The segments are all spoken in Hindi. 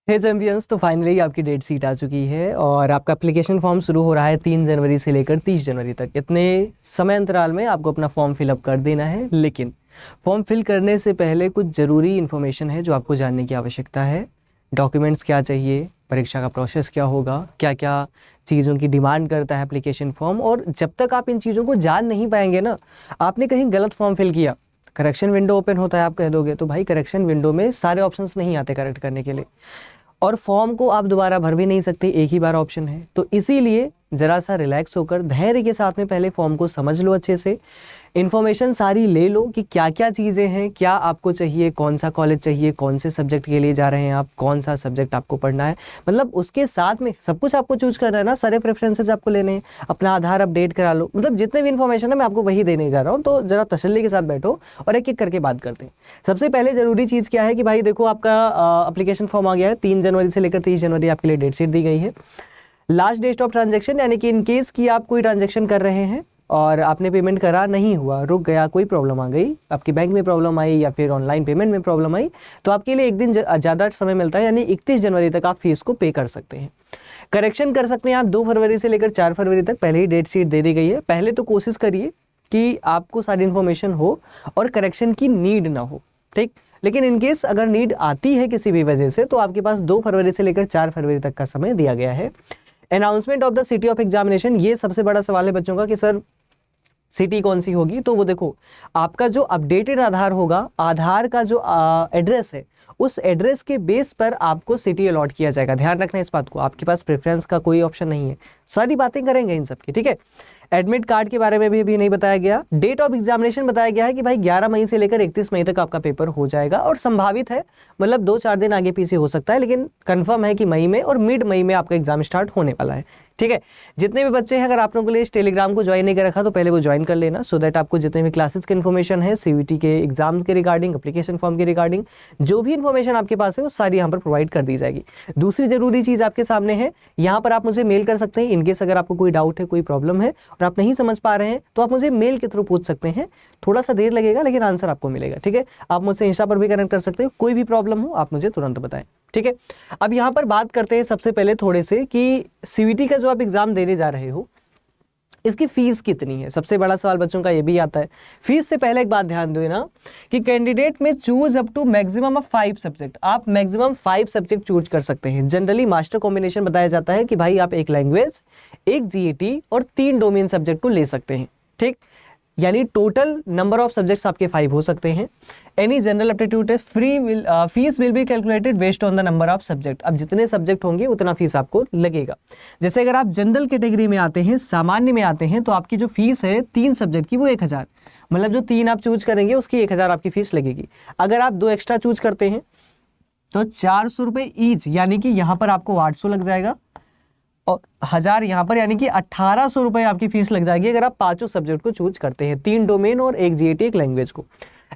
हे चैंपियंस, तो फाइनली आपकी डेट शीट आ चुकी है और आपका एप्लीकेशन फॉर्म शुरू हो रहा है 3 जनवरी से लेकर 30 जनवरी तक। इतने समय अंतराल में आपको अपना फॉर्म फिलअप कर देना है, लेकिन फॉर्म फिल करने से पहले कुछ ज़रूरी इन्फॉर्मेशन है जो आपको जानने की आवश्यकता है। डॉक्यूमेंट्स क्या चाहिए, परीक्षा का प्रोसेस क्या होगा, क्या क्या चीज़ों की डिमांड करता है एप्लीकेशन फॉर्म, और जब तक आप इन चीज़ों को जान नहीं पाएंगे ना, आपने कहीं गलत फॉर्म फिल किया, करेक्शन विंडो ओपन होता है, आप कह दोगे तो भाई करेक्शन विंडो में सारे ऑप्शंस नहीं आते करेक्ट करने के लिए, और फॉर्म को आप दोबारा भर भी नहीं सकते, एक ही बार ऑप्शन है। तो इसीलिए ज़रा सा रिलैक्स होकर धैर्य के साथ में पहले फॉर्म को समझ लो, अच्छे से इन्फॉर्मेशन सारी ले लो कि क्या क्या चीज़ें हैं, क्या आपको चाहिए, कौन सा कॉलेज चाहिए, कौन से सब्जेक्ट के लिए जा रहे हैं आप, कौन सा सब्जेक्ट आपको पढ़ना है, मतलब उसके साथ में सब कुछ आपको चूज करना है ना, सारे प्रेफरेंसेस आपको लेने हैं, अपना आधार अपडेट करा लो, मतलब जितने भी इन्फॉर्मेशन है मैं आपको वही देने जा रहा हूँ। तो ज़रा तसल्ली के साथ बैठो और एक एक करके बात करते हैं। सबसे पहले ज़रूरी चीज़ क्या है कि भाई देखो, आपका अप्लीकेशन फॉर्म आ गया है, 3 जनवरी से लेकर 30 जनवरी आपके लिए डेट शीट दी गई है। लास्ट डेट ऑफ ट्रांजेक्शन, यानी कि इन केस की आप कोई ट्रांजेक्शन कर रहे हैं और आपने पेमेंट करा नहीं हुआ, रुक गया, कोई प्रॉब्लम आ गई, आपकी बैंक में प्रॉब्लम आई या फिर ऑनलाइन पेमेंट में प्रॉब्लम आई, तो आपके लिए एक दिन ज़्यादा समय मिलता है, यानी 31 जनवरी तक आप फीस को पे कर सकते हैं। करेक्शन कर सकते हैं आप 2 फरवरी से लेकर 4 फरवरी तक, पहले ही डेट शीट दे दी गई है। पहले तो कोशिश करिए कि आपको सारी इन्फॉर्मेशन हो और करेक्शन की नीड ना हो, ठीक। लेकिन इनकेस अगर नीड आती है किसी भी वजह से, तो आपके पास 2 फरवरी से लेकर 4 फरवरी तक का समय दिया गया है। Announcement of the city of examination, ये सबसे बड़ा सवाल है बच्चों का कि सर सिटी कौन सी होगी। तो वो देखो, आपका जो अपडेटेड आधार होगा, आधार का जो एड्रेस है, उस एड्रेस के बेस पर आपको सिटी अलॉट किया जाएगा। ध्यान रखना इस बात को, आपके पास प्रेफरेंस का कोई ऑप्शन नहीं है। सारी बातें करेंगे इन सब की, ठीक है। एडमिट कार्ड के बारे में भी अभी नहीं बताया गया। डेट ऑफ एग्जामिनेशन बताया गया है कि भाई 11 मई से लेकर 31 मई तक आपका पेपर हो जाएगा, और संभावित है मतलब 2-4 दिन आगे पीछे हो सकता है, लेकिन कंफर्म है कि मई में और मिड मई में आपका एग्जाम स्टार्ट होने वाला है, ठीक है। जितने भी बच्चे हैं, अगर आप लोगों के लिए इस टेलीग्राम को ज्वाइन नहीं कर रखा तो पहले वो ज्वाइन कर लेना, सो दैट आपको जितने भी क्लासेस की इन्फॉर्मेशन है, सीवीटी के एग्जाम्स के रिगार्डिंग, एप्लीकेशन फॉर्म के रिगार्डिंग, जो भी इन्फॉर्मेशन आपके पास है वो सारी यहाँ पर प्रोवाइड कर दी जाएगी। दूसरी जरूरी चीज आपके सामने है, यहाँ पर आप मुझे मेल कर सकते हैं इनकेस अगर आपको कोई डाउट है, कोई प्रॉब्लम है और आप नहीं समझ पा रहे हैं, तो आप मुझे मेल के थ्रू पूछ सकते हैं। थोड़ा सा देर लगेगा लेकिन आंसर आपको मिलेगा, ठीक है। आप मुझसे इंस्टा पर भी कनेक्ट कर सकते हो, कोई भी प्रॉब्लम हो आप मुझे तुरंत बताएं, ठीक है। अब यहाँ पर बात करते हैं सबसे पहले थोड़े से कि सीवीटी का जो आप एग्जाम देने जा रहे हो, इसकी फीस कितनी है। सबसे बड़ा सवाल बच्चों का ये भी आता है। फीस से पहले एक बात ध्यान देना कि कैंडिडेट में choose up to maximum of 5 subject, आप मैक्सिमम 5 सब्जेक्ट चूज कर सकते हैं। जनरली मास्टर कॉम्बिनेशन बताया जाता है कि भाई आप एक लैंग्वेज, एक जीएटी और 3 डोमेन सब्जेक्ट को ले सकते हैं, ठीक। यानी टोटल नंबर ऑफ सब्जेक्ट्स आपके 5 हो सकते हैं। Any general aptitude fees will be calculated based on the number of subject. अब जितने सब्जेक्ट होंगे उतना फीस आपको लगेगा। जैसे अगर आप जनरल कैटेगरी में आते हैं, सामान्य में आते हैं, तो आपकी जो फीस है 3 सब्जेक्ट की वो 1000, मतलब जो 3 आप चूज करेंगे उसकी 1000 आपकी फीस लगेगी। अगर आप 2 एक्स्ट्रा चूज करते हैं तो 400 रुपये ईच, यानी कि यहाँ पर आपको 800 लग जाएगा और 1000 यहाँ पर, यानी कि 1800 रुपये आपकी फीस लग जाएगी अगर आप 5 सब्जेक्ट को चूज करते हैं, 3 डोमेन और एक जीएटी, एक लैंग्वेज को।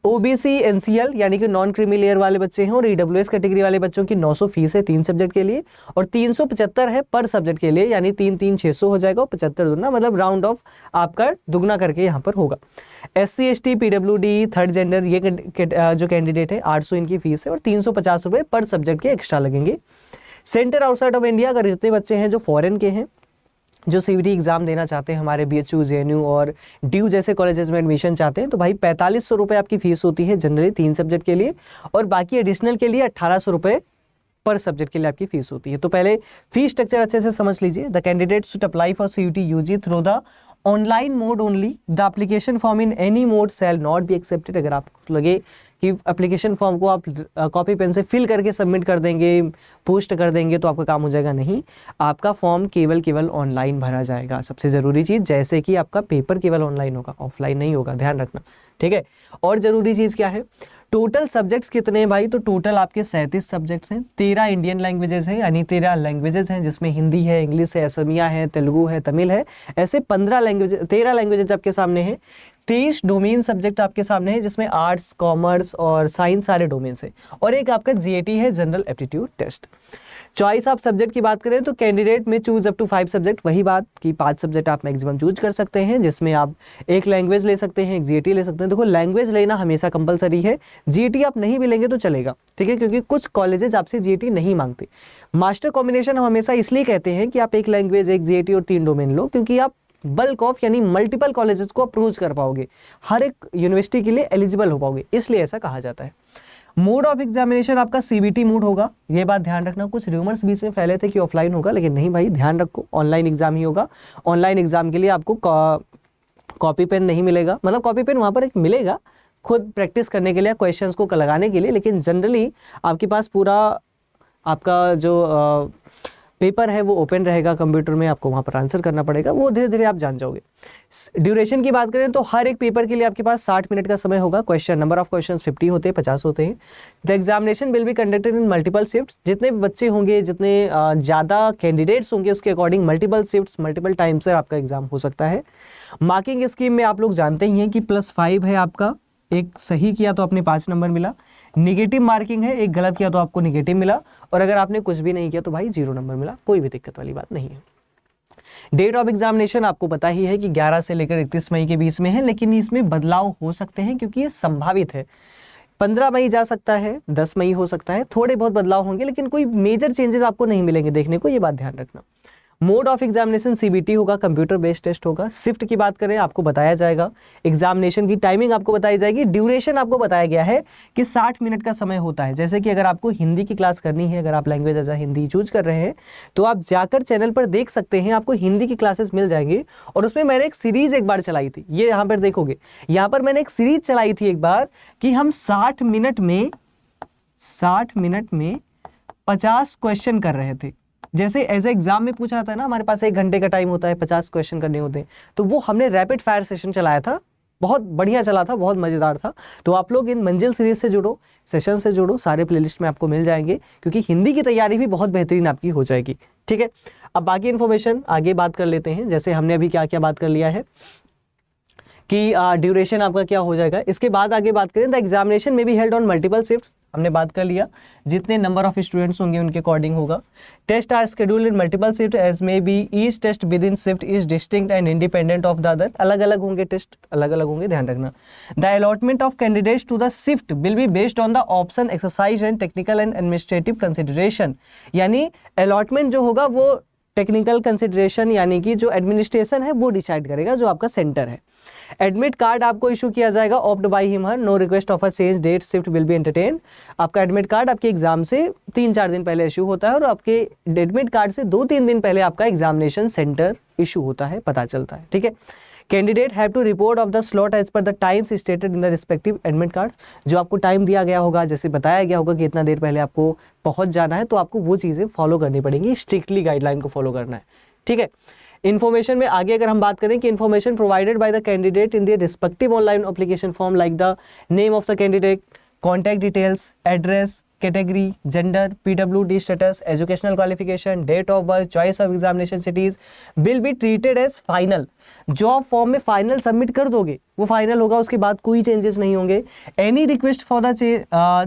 ओबीसी एनसीएल यानी कि नॉन क्रीमी लेयर वाले बच्चे हैं और ईडब्ल्यूएस कैटेगरी वाले बच्चों की 900 फीस है 3 सब्जेक्ट के लिए, और 375 है पर सब्जेक्ट के लिए, यानी 3 600 हो जाएगा और 75 दुगना, मतलब राउंड ऑफ आपका दुगना करके यहाँ पर होगा। SC ST PWD third gender ये जो कैंडिडेट है 800 इनकी फीस है और 350 रुपये पर सब्जेक्ट के एक्स्ट्रा लगेंगे। सेंटर आउटसाइड ऑफ इंडिया, अगर जितने बच्चे हैं जो फॉरेन के हैं, जो सीवीटी एग्जाम देना चाहते हैं, हमारे BHU JNU और ड्यू जैसे कॉलेजेस में एडमिशन चाहते हैं, तो भाई 4500 रुपये आपकी फीस होती है जनरली 3 सब्जेक्ट के लिए, और बाकी एडिशनल के लिए 1800 रुपये पर सब्जेक्ट के लिए आपकी फीस होती है। तो पहले फीस स्ट्रक्चर अच्छे से समझ लीजिए। The candidate should apply for CUT UG through the online mode only. The application form in any mode shall not be accepted. अगर आपको लगे कि एप्लीकेशन फॉर्म को आप कॉपी पेन से फिल करके सबमिट कर देंगे, पोस्ट कर देंगे तो आपका काम हो जाएगा, नहीं, आपका फॉर्म केवल ऑनलाइन भरा जाएगा। सबसे ज़रूरी चीज़, जैसे कि आपका पेपर केवल ऑनलाइन होगा, ऑफलाइन नहीं होगा, ध्यान रखना, ठीक है। और ज़रूरी चीज़ क्या है, टोटल सब्जेक्ट्स कितने हैं भाई, तो टोटल आपके 37 सब्जेक्ट्स हैं। 13 इंडियन लैंग्वेजेस हैं, यानी 13 लैंग्वेजेस हैं, जिसमें हिंदी है, इंग्लिश है, असमिया है, तेलुगु है, तमिल है, ऐसे 13 लैंग्वेजेस आपके सामने हैं। 23 डोमेन सब्जेक्ट आपके सामने है, जिसमें आर्ट्स, कॉमर्स और साइंस सारे डोमेन है, और एक आपका जीएटी है, general aptitude test. Choice of subject की बात करें तो कैंडिडेट में चूज अप टू 5 सब्जेक्ट, वही बात कि 5 सब्जेक्ट आप मैक्सिमम चूज कर सकते हैं, जिसमें आप एक लैंग्वेज ले सकते हैं, एक जीएटी ले सकते हैं। देखो लैंग्वेज लेना हमेशा कंपलसरी है, जीएटी आप नहीं भी लेंगे तो चलेगा, ठीक है, क्योंकि कुछ कॉलेजेस आपसे जीएटी नहीं मांगते। मास्टर कॉम्बिनेशन हम हमेशा इसलिए कहते हैं कि आप एक लैंग्वेज, एक जीएटी और 3 डोमेन लो, क्योंकि आप बल्क ऑफ यानी मल्टीपल कॉलेजेस को अप्रोच कर पाओगे, हर एक यूनिवर्सिटी के लिए एलिजिबल हो पाओगे, इसलिए ऐसा कहा जाता है। मोड ऑफ एग्जामिनेशन आपका सीबीटी मोड होगा, ये बात ध्यान रखना। कुछ रूमर्स बीच में फैले थे कि ऑफलाइन होगा, लेकिन नहीं भाई, ध्यान रखो ऑनलाइन एग्जाम ही होगा। ऑनलाइन एग्जाम के लिए आपको कॉपी पेन नहीं मिलेगा, मतलब कॉपी पेन वहाँ पर एक मिलेगा खुद प्रैक्टिस करने के लिए, क्वेश्चंस को लगाने के लिए, लेकिन जनरली आपके पास पूरा आपका जो पेपर है वो ओपन रहेगा कंप्यूटर में, आपको वहाँ पर आंसर करना पड़ेगा, वो धीरे धीरे आप जान जाओगे। ड्यूरेशन की बात करें तो हर एक पेपर के लिए आपके पास 60 मिनट का समय होगा। क्वेश्चन नंबर ऑफ क्वेश्चंस 50 होते हैं, 50 होते हैं। The examination will be conducted in multiple shift, जितने बच्चे होंगे, जितने ज़्यादा कैंडिडेट्स होंगे, उसके according multiple shifts, multiple time से आपका एग्जाम हो सकता है। मार्किंग स्कीम में आप लोग जानते ही हैं कि +5 है आपका, एक सही किया तो आपने 5 नंबर मिला। निगेटिव मार्किंग है, एक गलत किया तो आपको निगेटिव मिला, और अगर आपने कुछ भी नहीं किया तो भाई 0 नंबर मिला, कोई भी दिक्कत वाली बात नहीं है। डेट ऑफ एग्जामिनेशन आपको पता ही है कि 11 से लेकर 31 मई के बीच में है, लेकिन इसमें बदलाव हो सकते हैं क्योंकि ये संभावित है। 15 मई जा सकता है, 10 मई हो सकता है, थोड़े बहुत बदलाव होंगे, लेकिन कोई मेजर चेंजेस आपको नहीं मिलेंगे देखने को, ये बात ध्यान रखना। मोड ऑफ एग्जामिनेशन सीबीटी होगा, कंप्यूटर बेस्ड टेस्ट होगा। शिफ्ट की बात करें आपको बताया जाएगा, एग्जामिनेशन की टाइमिंग आपको बताई जाएगी, ड्यूरेशन आपको बताया गया है कि 60 मिनट का समय होता है। जैसे कि अगर आपको हिंदी की क्लास करनी है, अगर आप लैंग्वेज एज हिंदी चूज कर रहे हैं, तो आप जाकर चैनल पर देख सकते हैं, आपको हिंदी की क्लासेस मिल जाएंगी। और उसमें मैंने एक सीरीज एक बार चलाई थी, ये यहाँ पर देखोगे, यहाँ पर मैंने एक सीरीज चलाई थी एक बार कि हम 60 मिनट में 50 क्वेश्चन कर रहे थे। जैसे एज एग्जाम में पूछा जाता है ना, हमारे पास 1 घंटे का टाइम होता है, 50 क्वेश्चन करने होते हैं, तो वो हमने रैपिड फायर सेशन चलाया था, बहुत बढ़िया चला था, बहुत मजेदार था। तो आप लोग इन मंजिल सीरीज से जुड़ो, सेशन से जुड़ो, सारे प्लेलिस्ट में आपको मिल जाएंगे, क्योंकि हिंदी की तैयारी भी बहुत बेहतरीन आपकी हो जाएगी, ठीक है। अब बाकी इन्फॉर्मेशन आगे बात कर लेते हैं, जैसे हमने अभी क्या क्या बात कर लिया है कि ड्यूरेशन आपका क्या हो जाएगा। इसके बाद आगे बात करें, द एग्जामिनेशन में be held on multiple shift, हमने बात कर लिया, जितने नंबर ऑफ स्टूडेंट्स होंगे उनके अकॉर्डिंग होगा। Test are scheduled in multiple shift as may be each test within shift is distinct and independent of the other, अलग अलग होंगे टेस्ट, अलग अलग होंगे, ध्यान रखना। The allotment of candidates to the shift will be based on the option exercise and technical and administrative consideration, यानी अलॉटमेंट जो होगा वो टेक्निकल कंसिडरेशन यानी कि जो एडमिनिस्ट्रेशन है वो डिसाइड करेगा, जो आपका सेंटर है। एडमिट कार्ड आपको इशू किया जाएगा, opt by him her, no request of a change date shift will be entertain. आपका एडमिट कार्ड आपके एग्जाम से 3-4 दिन पहले इशू होता है, और आपके एडमिट कार्ड से 2-3 दिन पहले आपका एग्जामिनेशन सेंटर इशू होता है, पता चलता है, ठीक है। Candidate have to report of the slot as per the times stated in the respective admit card, जो आपको टाइम दिया गया होगा, जैसे बताया गया होगा कि इतना देर पहले आपको पहुंच जाना है, तो आपको वो चीज़ें फॉलो करनी पड़ेंगी, स्ट्रिक्टली गाइडलाइन को फॉलो करना है, ठीक है। इन्फॉर्मेशन में आगे अगर हम बात करें कि information provided by the candidate in the respective online application form like the name of the candidate, contact details, address, category, gender, PWD status, educational qualification, date of birth, choice of examination cities will be treated as final. जो आप फॉर्म में फाइनल सबमिट कर दोगे वो फाइनल होगा, उसके बाद कोई चेंजेस नहीं होंगे। Any request for the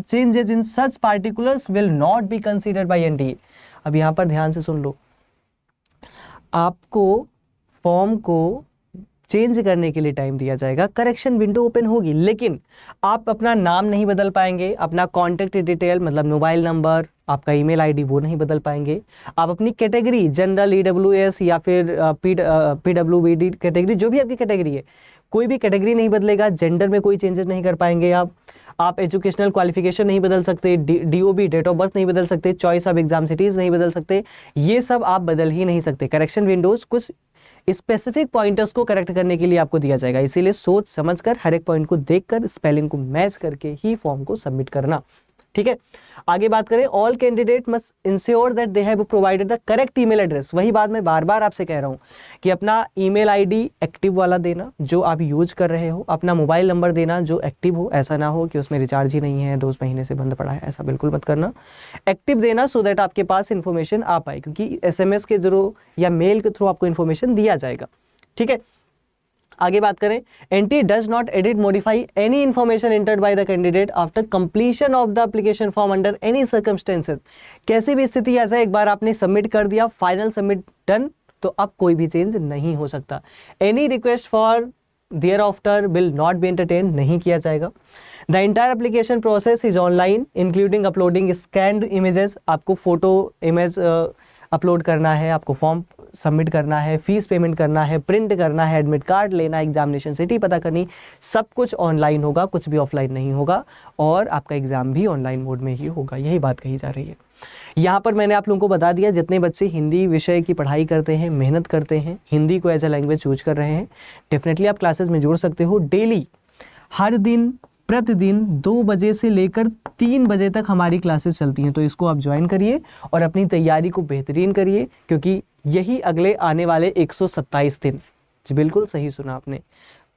changes in such particulars will not be considered bye NTA. अब यहाँ पर ध्यान से सुन लो, आपको फॉर्म को चेंज करने के लिए टाइम दिया जाएगा, करेक्शन विंडो ओपन होगी, लेकिन आप अपना नाम नहीं बदल पाएंगे, अपना कॉन्टैक्ट डिटेल मतलब मोबाइल नंबर, आपका ईमेल आईडी वो नहीं बदल पाएंगे। आप अपनी कैटेगरी जनरल, ईडब्ल्यूएस या फिर पीडब्ल्यूबीडी कैटेगरी, जो भी आपकी कैटेगरी है, कोई भी कैटेगरी नहीं बदलेगा। जेंडर में कोई चेंजेस नहीं कर पाएंगे आप एजुकेशनल क्वालिफिकेशन नहीं बदल सकते, डीओबी डेट ऑफ बर्थ नहीं बदल सकते, चॉइस ऑफ एग्जाम सिटीज नहीं बदल सकते, ये सब आप बदल ही नहीं सकते। करेक्शन विंडोज कुछ स्पेसिफिक पॉइंटर्स को करेक्ट करने के लिए आपको दिया जाएगा, इसीलिए सोच समझकर हर एक पॉइंट को देखकर स्पेलिंग को मैच करके ही फॉर्म को सबमिट करना, ठीक है। आगे बात करें, all candidate must ensure that they have provided the correct email address. वही बात मैं बार बार आपसे कह रहा हूं कि अपना ईमेल आईडी एक्टिव वाला देना जो आप यूज कर रहे हो, अपना मोबाइल नंबर देना जो एक्टिव हो, ऐसा ना हो कि उसमें रिचार्ज ही नहीं है, 2 महीने से बंद पड़ा है, ऐसा बिल्कुल मत करना। एक्टिव देना सो दैट आपके पास इन्फॉर्मेशन आ पाए, क्योंकि SMS के थ्रू या मेल के थ्रू आपको इन्फॉर्मेशन दिया जाएगा, ठीक है। आगे बात करें, NTA does not edit modify any information entered by the candidate after completion of the application form under any circumstances. कैसी भी स्थिति ऐसा, एक बार आपने सबमिट कर दिया, फाइनल सबमिट डन, तो अब कोई भी चेंज नहीं हो सकता। Any request for their after will not be entertain, नहीं किया जाएगा। The entire application process is online including uploading scanned images. आपको फोटो इमेज अपलोड करना है, आपको फॉर्म सबमिट करना है, फीस पेमेंट करना है, प्रिंट करना है, एडमिट कार्ड लेना है, एग्जामिनेशन सिटी पता करनी, सब कुछ ऑनलाइन होगा, कुछ भी ऑफलाइन नहीं होगा, और आपका एग्जाम भी ऑनलाइन मोड में ही होगा। यही बात कही जा रही है। यहाँ पर मैंने आप लोगों को बता दिया, जितने बच्चे हिंदी विषय की पढ़ाई करते हैं, मेहनत करते हैं, हिंदी को एज अ लैंग्वेज चूज कर रहे हैं, डेफिनेटली आप क्लासेस में जुड़ सकते हो। डेली हर दिन प्रतिदिन 2 बजे से लेकर 3 बजे तक हमारी क्लासेस चलती हैं, तो इसको आप ज्वाइन करिए और अपनी तैयारी को बेहतरीन करिए, क्योंकि यही अगले आने वाले 127 दिन, जी बिल्कुल सही सुना आपने,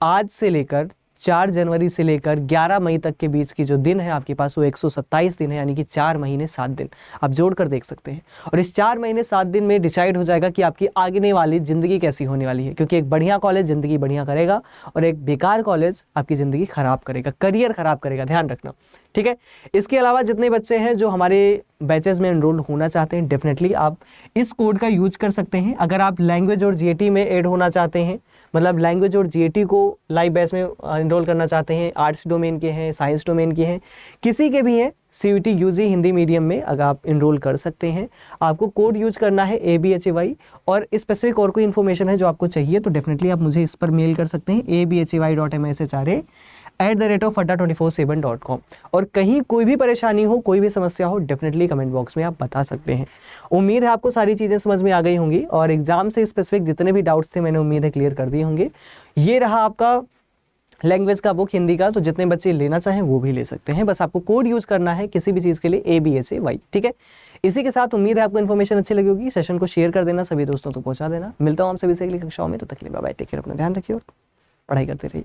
आज से लेकर 4 जनवरी से लेकर 11 मई तक के बीच की जो दिन है आपके पास, वो 127 दिन है, यानी कि 4 महीने 7 दिन आप जोड़ कर देख सकते हैं। और इस 4 महीने 7 दिन में डिसाइड हो जाएगा कि आपकी आगे वाली ज़िंदगी कैसी होने वाली है, क्योंकि एक बढ़िया कॉलेज ज़िंदगी बढ़िया करेगा और एक बेकार कॉलेज आपकी ज़िंदगी ख़राब करेगा, करियर ख़राब करेगा, ध्यान रखना, ठीक है। इसके अलावा जितने बच्चे हैं जो हमारे बैचेस में एनरोल होना चाहते हैं, डेफिनेटली आप इस कोड का यूज कर सकते हैं। अगर आप लैंग्वेज और जीएटी में ऐड होना चाहते हैं, मतलब लैंग्वेज और जीएटी को लाइव बैच में एनरोल करना चाहते हैं, आर्ट्स डोमेन के हैं, साइंस डोमेन के हैं, किसी के भी हैं, सीयूटी यूजी हिंदी मीडियम में अगर आप एनरोल कर सकते हैं। आपको कोड यूज करना है ABHAY, और स्पेसिफिक और कोई इन्फॉर्मेशन है जो आपको चाहिए तो डेफिनेटली आप मुझे इस पर मेल कर सकते हैं abhay.mshra@adda24/7.com। और कहीं कोई भी परेशानी हो, कोई भी समस्या हो, डेफिनेटली कमेंट बॉक्स में आप बता सकते हैं। उम्मीद है आपको सारी चीज़ें समझ में आ गई होंगी, और एग्जाम से स्पेसिफिक जितने भी डाउट्स थे मैंने उम्मीद है क्लियर कर दिए होंगे। ये रहा आपका लैंग्वेज का बुक हिंदी का, तो जितने बच्चे लेना चाहें वो भी ले सकते हैं, बस आपको कोड यूज करना है किसी भी चीज़ के लिए ABHAY, ठीक है। इसी के साथ उम्मीद है आपको इन्फॉर्मेशन अच्छी लगी होगी। सेशन को शेयर कर देना, सभी दोस्तों तक पहुंचा देना। मिलता हूं हम सभी से अगली कक्षाओं में, तो तक के लिए बाय बाय, टेक केयर, अपना ध्यान रखिए और पढ़ाई करते रहिए।